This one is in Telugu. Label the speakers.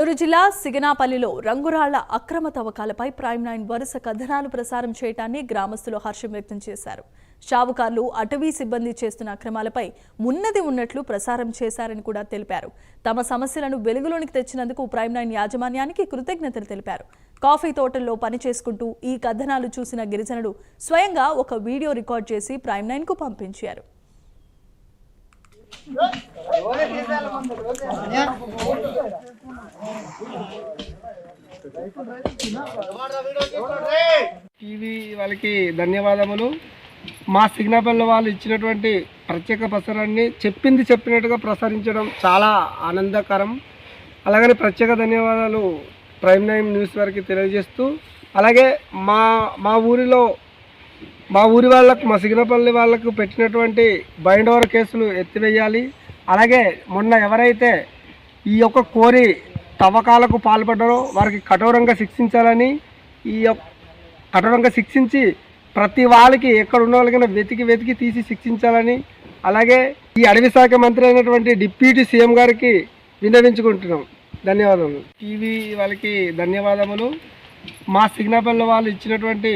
Speaker 1: నెల్లూరు జిల్లా సిగనాపల్లిలో రంగురాళ్ల అక్రమ తవ్వకాలపై ప్రైమ్ 9 వరుస కథనాలు ప్రసారం చేయడాన్ని గ్రామస్తులు హర్షం వ్యక్తం చేశారు. షావుకార్లు అటవీ సిబ్బంది చేస్తున్న అక్రమాలపై ఉన్నట్లు ప్రసారం చేశారని కూడా తెలిపారు. తమ సమస్యలను వెలుగులోనికి తెచ్చినందుకు ప్రైమ్ 9 యాజమాన్యానికి కృతజ్ఞతలు తెలిపారు. కాఫీ తోటల్లో పని చేసుకుంటూ ఈ కథనాలు చూసిన గిరిజనులు స్వయంగా ఒక వీడియో రికార్డ్ చేసి ప్రైమ్ 9 కు పంపించారు.
Speaker 2: టీవీ వాళ్ళకి ధన్యవాదములు. మా సిగ్నపల్లి వాళ్ళు ఇచ్చినటువంటి ప్రత్యేక ప్రసారాన్ని చెప్పినట్టుగా ప్రసారించడం చాలా ఆనందకరం. అలాగని ప్రత్యేక ధన్యవాదాలు ప్రైమ్ 9 న్యూస్ వారికి తెలియజేస్తూ, అలాగే మా ఊరి వాళ్ళకు, మా సిగ్నపల్లి వాళ్ళకు పెట్టినటువంటి బైండ్ ఓవర్ కేసులు ఎత్తివేయాలి. అలాగే మొన్న ఎవరైతే ఈ యొక్క కోరి తవ్వకాలకు పాల్పడ్డారో వారికి కఠోరంగా శిక్షించాలని, కఠోరంగా శిక్షించి ప్రతి వాళ్ళకి ఎక్కడ ఉన్న వాళ్ళకైనా వెతికి తీసి శిక్షించాలని, అలాగే ఈ అడవి శాఖ మంత్రి అయినటువంటి డిప్యూటీ సీఎం గారికి విన్నవించుకుంటున్నాం. ధన్యవాదములు. టీవీ వాళ్ళకి ధన్యవాదములు. మా సిగ్నపల్లి వాళ్ళు ఇచ్చినటువంటి